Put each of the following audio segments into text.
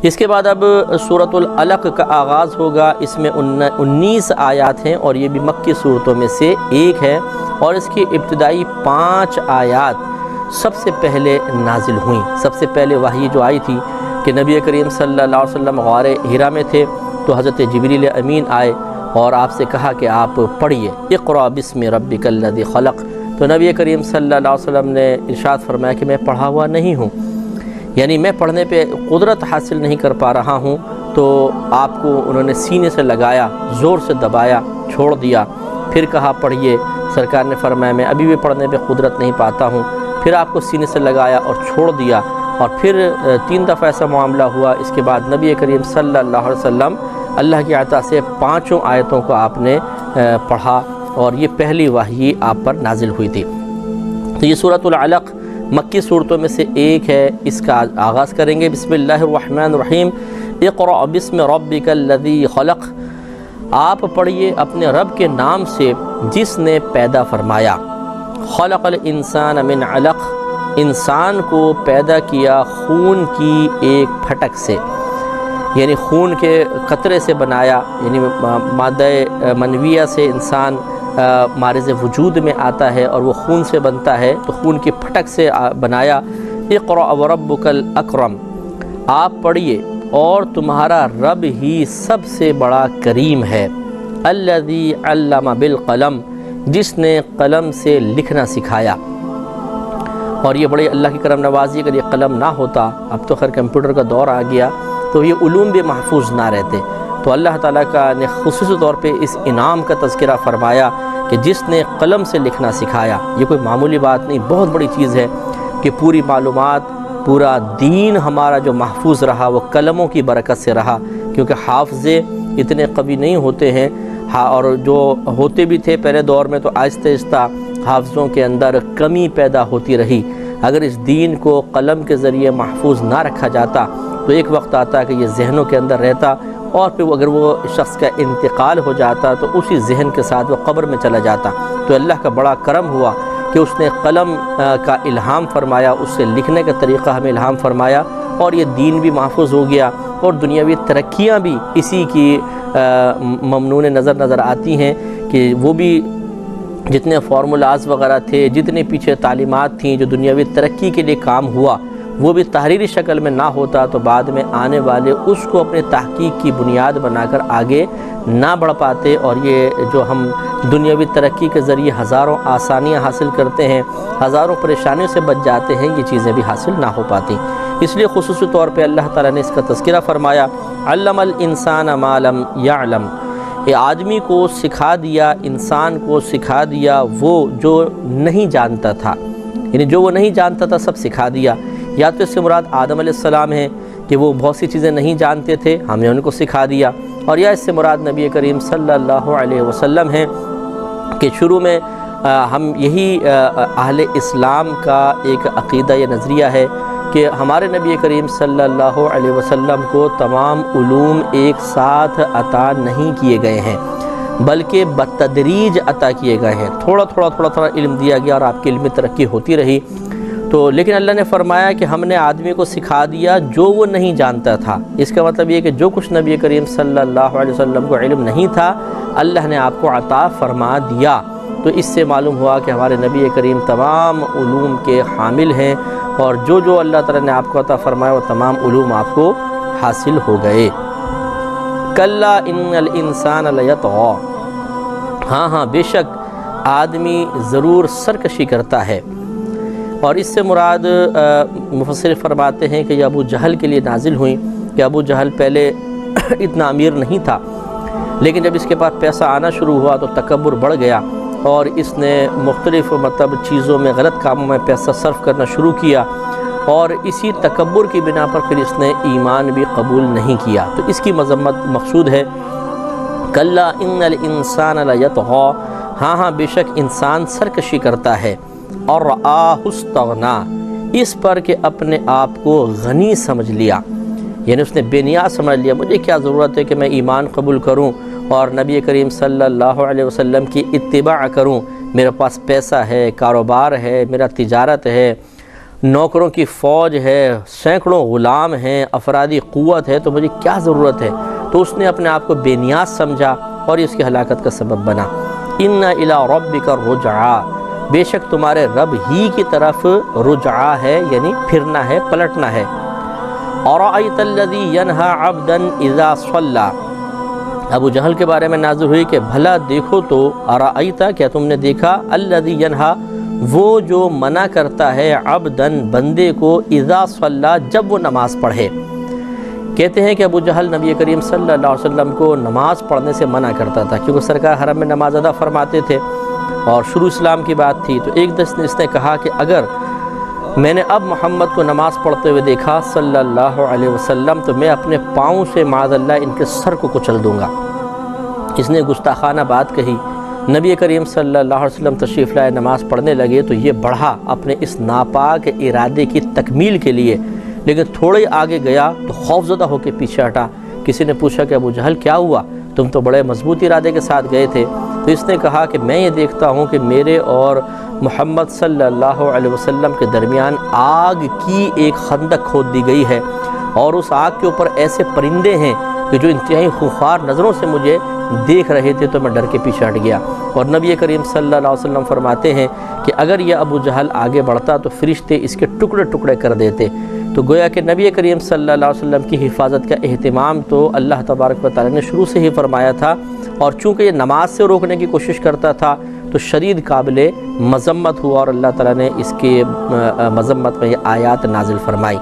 اس کے بعد اب سورۃ العلق کا آغاز ہوگا۔ اس میں 19 آیات ہیں اور یہ بھی مکی صورتوں میں سے ایک ہے، اور اس کی ابتدائی 5 آیات سب سے پہلے نازل ہوئیں۔ سب سے پہلے وحی جو آئی تھی کہ نبی کریم صلی اللہ علیہ وسلم غار حرا میں تھے، تو حضرت جبریل امین آئے اور آپ سے کہا کہ آپ پڑھیے اقرأ بسم ربک الذی خلق۔ تو نبی کریم صلی اللہ علیہ وسلم نے ارشاد فرمایا کہ میں پڑھا ہوا نہیں ہوں، یعنی میں پڑھنے پہ قدرت حاصل نہیں کر پا رہا ہوں۔ تو آپ کو انہوں نے سینے سے لگایا، زور سے دبایا، چھوڑ دیا، پھر کہا پڑھیے۔ سرکار نے فرمایا میں ابھی بھی پڑھنے پہ قدرت نہیں پاتا ہوں۔ پھر آپ کو سینے سے لگایا اور چھوڑ دیا، اور پھر 3 دفعہ ایسا معاملہ ہوا۔ اس کے بعد نبی کریم صلی اللہ علیہ وسلم اللہ کی عطا سے 5 آیتوں کو آپ نے پڑھا، اور یہ پہلی وحی آپ پر نازل ہوئی تھی۔ تو یہ سورۃ العلق مکی صورتوں میں سے ایک ہے۔ اس کا آغاز کریں گے بسم اللہ الرحمن الرحیم، اقرأ بسم ربک الذی خلق۔ آپ پڑھیے اپنے رب کے نام سے جس نے پیدا فرمایا۔ خلق الانسان من علق، انسان کو پیدا کیا خون کی ایک پھٹک سے، یعنی خون کے قطرے سے بنایا، یعنی مادہ منویہ سے انسان مارز وجود میں آتا ہے اور وہ خون سے بنتا ہے، تو خون کی پھٹک سے بنایا۔ اقرأ وربک الاکرم، آپ پڑھیے اور تمہارا رب ہی سب سے بڑا کریم ہے۔ الذی علم بالقلم، جس نے قلم سے لکھنا سکھایا۔ اور یہ بڑی اللہ کی کرم نوازی، اگر یہ قلم نہ ہوتا، اب تو خیر کمپیوٹر کا دور آ گیا، تو یہ علوم بھی محفوظ نہ رہتے۔ تو اللہ تعالیٰ نے خصوصی طور پہ اس انعام کا تذکرہ فرمایا کہ جس نے قلم سے لکھنا سکھایا۔ یہ کوئی معمولی بات نہیں، بہت بڑی چیز ہے کہ پوری معلومات، پورا دین ہمارا جو محفوظ رہا وہ قلموں کی برکت سے رہا، کیونکہ حافظے اتنے قوی نہیں ہوتے ہیں، اور جو ہوتے بھی تھے پہلے دور میں تو آہستہ آہستہ حافظوں کے اندر کمی پیدا ہوتی رہی۔ اگر اس دین کو قلم کے ذریعے محفوظ نہ رکھا جاتا تو ایک وقت آتا کہ یہ ذہنوں کے اندر رہتا، اور پھر اگر وہ شخص کا انتقال ہو جاتا تو اسی ذہن کے ساتھ وہ قبر میں چلا جاتا۔ تو اللہ کا بڑا کرم ہوا کہ اس نے قلم کا الہام فرمایا، اس سے لکھنے کا طریقہ ہمیں الہام فرمایا، اور یہ دین بھی محفوظ ہو گیا، اور دنیاوی ترقیاں بھی اسی کی ممنون نظر آتی ہیں کہ وہ بھی جتنے فارمولاز وغیرہ تھے، جتنے پیچھے تعلیمات تھیں جو دنیاوی ترقی کے لیے کام ہوا، وہ بھی تحریری شکل میں نہ ہوتا تو بعد میں آنے والے اس کو اپنے تحقیق کی بنیاد بنا کر آگے نہ بڑھ پاتے، اور یہ جو ہم دنیاوی ترقی کے ذریعے ہزاروں آسانیاں حاصل کرتے ہیں، ہزاروں پریشانیوں سے بچ جاتے ہیں، یہ چیزیں بھی حاصل نہ ہو پاتی۔ اس لیے خصوصی طور پہ اللہ تعالیٰ نے اس کا تذکرہ فرمایا، علم الانسان ما لم یعلم، یہ آدمی کو سکھا دیا، انسان کو سکھا دیا وہ جو نہیں جانتا تھا، یعنی جو وہ نہیں جانتا تھا سب سکھا دیا۔ یا تو اس سے مراد آدم علیہ السلام ہیں کہ وہ بہت سی چیزیں نہیں جانتے تھے، ہم نے ان کو سکھا دیا، اور یا اس سے مراد نبی کریم صلی اللہ علیہ وسلم ہیں کہ شروع میں ہم یہی اہل اسلام کا ایک عقیدہ یا نظریہ ہے کہ ہمارے نبی کریم صلی اللہ علیہ وسلم کو تمام علوم ایک ساتھ عطا نہیں کیے گئے ہیں، بلکہ بتدریج عطا کیے گئے ہیں، تھوڑا تھوڑا علم دیا گیا اور آپ کی علمی ترقی ہوتی رہی۔ تو لیکن اللہ نے فرمایا کہ ہم نے آدمی کو سکھا دیا جو وہ نہیں جانتا تھا۔ اس کا مطلب یہ کہ جو کچھ نبی کریم صلی اللہ علیہ وسلم کو علم نہیں تھا، اللہ نے آپ کو عطا فرما دیا۔ تو اس سے معلوم ہوا کہ ہمارے نبی کریم تمام علوم کے حامل ہیں، اور جو اللہ تعالیٰ نے آپ کو عطا فرمایا وہ تمام علوم آپ کو حاصل ہو گئے۔ کلا ان الانسان لیطغی، ہاں بے شک آدمی ضرور سرکشی کرتا ہے، اور اس سے مراد مفسر فرماتے ہیں کہ یہ ابو جہل کے لیے نازل ہوئیں کہ ابو جہل پہلے اتنا امیر نہیں تھا، لیکن جب اس کے پاس پیسہ آنا شروع ہوا تو تکبر بڑھ گیا، اور اس نے مختلف چیزوں میں غلط کاموں میں پیسہ صرف کرنا شروع کیا، اور اسی تکبر کی بنا پر پھر اس نے ایمان بھی قبول نہیں کیا۔ تو اس کی مذمت مقصود ہے، کلا ان الانسان لیطغی، ہاں بے شک انسان سرکشی کرتا ہے، اور رآہ استغنی، اس پر کہ اپنے آپ کو غنی سمجھ لیا، یعنی اس نے بے نیاز سمجھ لیا، مجھے کیا ضرورت ہے کہ میں ایمان قبول کروں اور نبی کریم صلی اللہ علیہ وسلم کی اتباع کروں، میرے پاس پیسہ ہے، کاروبار ہے، میرا تجارت ہے، نوکروں کی فوج ہے، سینکڑوں غلام ہیں، افرادی قوت ہے، تو مجھے کیا ضرورت ہے؟ تو اس نے اپنے آپ کو بے نیاز سمجھا اور یہ اس کی ہلاکت کا سبب بنا۔ اِنَّ إِلَىٰ رَبِّكَ الرُّجْعَىٰ، بے شک تمہارے رب ہی کی طرف رجعہ ہے، یعنی پھرنا ہے، پلٹنا ہے۔ أَرَأَيْتَ الَّذِي يَنْهَىٰ عَبْدًا إِذَا صَلَّىٰ، ابو جہل کے بارے میں نازل ہوئی کہ بھلا دیکھو تو، أَرَأَيْتَ کیا تم نے دیکھا، الَّذِي يَنْهَىٰ وہ جو منع کرتا ہے، عبدًا بندے کو، اذا صلی جب وہ نماز پڑھے۔ کہتے ہیں کہ ابو جہل نبی کریم صلی اللہ علیہ وسلم کو نماز پڑھنے سے منع کرتا تھا، کیونکہ سرکار حرم میں نماز ادا فرماتے تھے اور شروع اسلام کی بات تھی۔ تو ایک دن اس نے کہا کہ اگر میں نے اب محمد کو نماز پڑھتے ہوئے دیکھا صلی اللہ علیہ وسلم تو میں اپنے پاؤں سے معاذ اللہ ان کے سر کو کچل دوں گا۔ اس نے گستاخانہ بات کہی۔ نبی کریم صلی اللہ علیہ وسلم تشریف لائے، نماز پڑھنے لگے تو یہ بڑھا اپنے اس ناپاک ارادے کی تکمیل کے لیے، لیکن تھوڑے آگے گیا تو خوفزدہ ہو کے پیچھے ہٹا۔ کسی نے پوچھا کہ ابو جہل کیا ہوا، تم تو بڑے مضبوط ارادے کے ساتھ گئے تھے۔ تو اس نے کہا کہ میں یہ دیکھتا ہوں کہ میرے اور محمد صلی اللہ علیہ وسلم کے درمیان آگ کی ایک خندق کھود دی گئی ہے، اور اس آگ کے اوپر ایسے پرندے ہیں کہ جو انتہائی خوفار نظروں سے مجھے دیکھ رہے تھے، تو میں ڈر کے پیچھے ہٹ گیا۔ اور نبی کریم صلی اللہ علیہ وسلم فرماتے ہیں کہ اگر یہ ابو جہل آگے بڑھتا تو فرشتے اس کے ٹکڑے ٹکڑے کر دیتے۔ تو گویا کہ نبی کریم صلی اللہ علیہ وسلم کی حفاظت کا اہتمام تو اللہ تبارک و تعالی نے شروع سے ہی فرمایا تھا، اور چونکہ یہ نماز سے روکنے کی کوشش کرتا تھا تو شدید قابل مذمت ہوا، اور اللہ تعالیٰ نے اس کے مذمت میں یہ آیات نازل فرمائی۔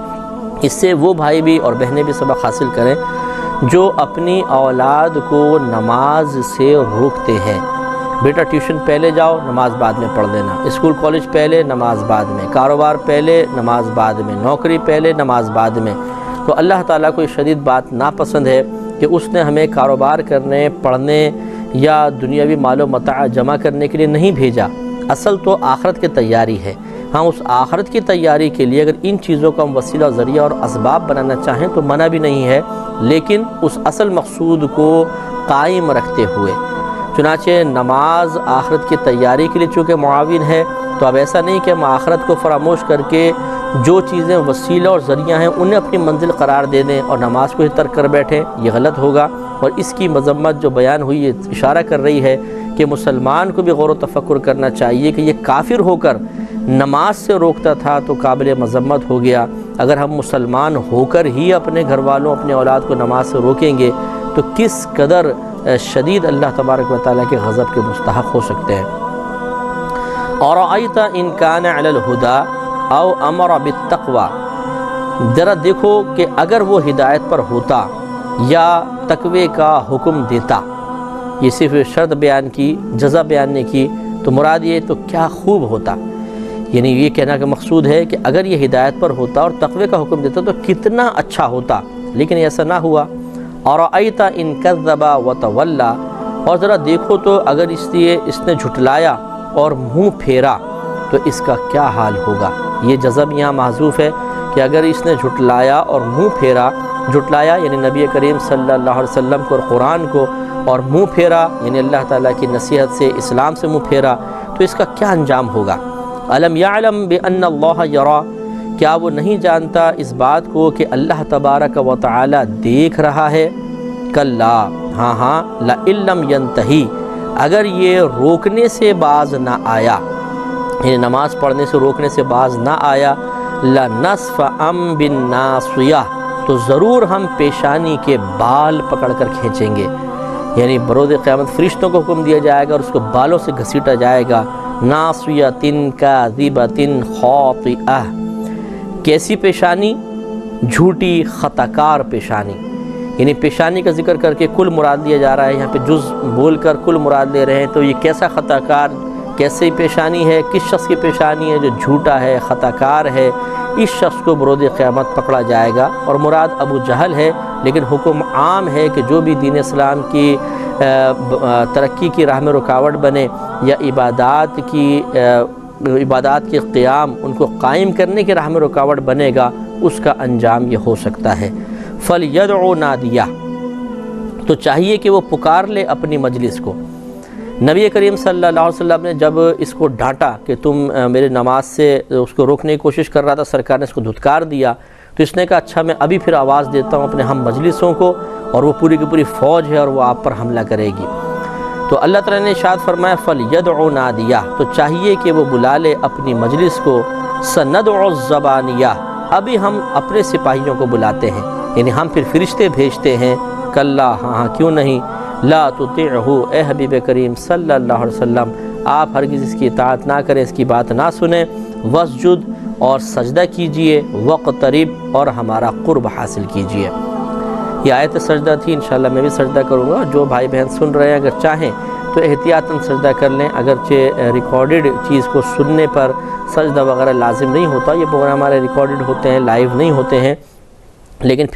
اس سے وہ بھائی بھی اور بہنیں بھی سبق حاصل کریں جو اپنی اولاد کو نماز سے روکتے ہیں۔ بیٹا ٹیوشن پہلے جاؤ، نماز بعد میں پڑھ دینا، اسکول کالج پہلے، نماز بعد میں، کاروبار پہلے، نماز بعد میں، نوکری پہلے، نماز بعد میں۔ تو اللہ تعالیٰ کو یہ شدید بات ناپسند ہے کہ اس نے ہمیں کاروبار کرنے، پڑھنے یا دنیاوی مال و متاع جمع کرنے کے لیے نہیں بھیجا۔ اصل تو آخرت کی تیاری ہے۔ ہاں، اس آخرت کی تیاری کے لیے اگر ان چیزوں کو ہم وسیلہ، ذریعہ اور اسباب بنانا چاہیں تو منع بھی نہیں ہے، لیکن اس اصل مقصود کو قائم رکھتے ہوئے۔ چنانچہ نماز آخرت کی تیاری کے لیے چونکہ معاون ہے، تو اب ایسا نہیں کہ ہم آخرت کو فراموش کر کے جو چیزیں وسیلہ اور ذریعہ ہیں انہیں اپنی منزل قرار دے دیں اور نماز کو ہی ترک کر بیٹھیں، یہ غلط ہوگا۔ اور اس کی مذمت جو بیان ہوئی یہ اشارہ کر رہی ہے کہ مسلمان کو بھی غور و تفکر کرنا چاہیے کہ یہ کافر ہو کر نماز سے روکتا تھا تو قابل مذمت ہو گیا۔ اگر ہم مسلمان ہو کر ہی اپنے گھر والوں، اپنے اولاد کو نماز سے روکیں گے تو کس قدر شدید اللہ تبارک و تعالیٰ کے غضب کے مستحق ہو سکتے ہیں۔ اَرَأَيْتَ إِنْ كَانَ عَلَى الْهُدَىٰ أَوْ أَمَرَ بِالتَّقْوَىٰ، ذرا دیکھو کہ اگر وہ ہدایت پر ہوتا یا تقوی کا حکم دیتا، یہ صرف شرط بیان کی، جزا بیان نہیں کی، تو مراد یہ تو کیا خوب ہوتا، یعنی یہ کہنا کہ مقصود ہے کہ اگر یہ ہدایت پر ہوتا اور تقوی کا حکم دیتا تو کتنا اچھا ہوتا، لیکن ایسا نہ ہوا۔ اَرَأَيْتَ إِنْ كَذَّبَ وَتَوَلَّىٰ، اور ذرا دیکھو تو اگر اس نے جھٹلایا اور منہ پھیرا تو اس کا کیا حال ہوگا۔ یہ جزم یہاں محذوف ہے کہ اگر اس نے جھٹلایا اور منہ پھیرا، جھٹلایا یعنی نبی کریم صلی اللہ علیہ وسلم کو اور قرآن کو، اور منہ پھیرا یعنی اللہ تعالیٰ کی نصیحت سے، اسلام سے منہ پھیرا، تو اس کا کیا انجام ہوگا۔ الم یعلم بان اللہ یرا، کیا وہ نہیں جانتا اس بات کو کہ اللہ تبارک و تعالی دیکھ رہا ہے۔ کلا، ہاں لئن لم ینتہی، اگر یہ روکنے سے باز نہ آیا، یعنی نماز پڑھنے سے روکنے سے باز نہ آیا، لنصفعا بالناصیہ، تو ضرور ہم پیشانی کے بال پکڑ کر کھینچیں گے، یعنی بروز قیامت فرشتوں کو حکم دیا جائے گا اور اس کو بالوں سے گھسیٹا جائے گا۔ ناصیۃ کاذبۃ خاطئہ، کیسی پیشانی؟ جھوٹی خطا کار پیشانی، یعنی پیشانی کا ذکر کر کے کل مراد لیا جا رہا ہے، یہاں پہ جز بول کر کل مراد لے رہے ہیں۔ تو یہ کیسا خطا کار، کیسی پیشانی ہے، کس شخص کی پیشانی ہے جو جھوٹا ہے، خطا کار ہے، اس شخص کو بروز قیامت پکڑا جائے گا۔ اور مراد ابو جہل ہے، لیکن حکم عام ہے کہ جو بھی دین اسلام کی ترقی کی راہ میں رکاوٹ بنے یا عبادات کے قیام ان کو قائم کرنے کی راہ میں رکاوٹ بنے گا، اس کا انجام یہ ہو سکتا ہے۔ فَلْيَدْعُ نَادِيَهُ، تو چاہیے کہ وہ پکار لے اپنی مجلس کو، نبی کریم صلی اللہ علیہ وسلم نے جب اس کو ڈانٹا کہ تم میرے نماز سے اس کو روکنے کی کوشش کر رہا تھا، سرکار نے اس کو دھتکار دیا، تو اس نے کہا اچھا میں ابھی پھر آواز دیتا ہوں اپنے ہم مجلسوں کو، اور وہ پوری کی پوری فوج ہے اور وہ آپ پر حملہ کرے گی۔ تو اللہ تعالیٰ نے ارشاد فرمایا فَلْيَدْعُ نَادِيَهُ، تو چاہیے کہ وہ بلا لے اپنی مجلس کو، سَنَدْعُ الزَّبَانِيَّةَ، ابھی ہم اپنے سپاہیوں کو بلاتے ہیں، یعنی ہم پھر فرشتے بھیجتے ہیں، کلا ہاں کیوں نہیں، لا تطیعہ، اے حبیب کریم صلی اللہ علیہ وسلم آپ ہرگز اس کی اطاعت نہ کریں، اس کی بات نہ سنیں، واسجد، اور سجدہ کیجئے، وقترب، اور ہمارا قرب حاصل کیجئے۔ یہ آیت سجدہ تھی، انشاءاللہ میں بھی سجدہ کروں گا، جو بھائی بہن سن رہے ہیں اگر چاہیں تو احتیاطاً سجدہ کر لیں، اگرچہ ریکارڈڈ چیز کو سننے پر سجدہ وغیرہ لازم نہیں ہوتا، یہ پروگرام ہمارے ریکارڈڈ ہوتے ہیں، لائیو نہیں ہوتے ہیں، لیکن پھر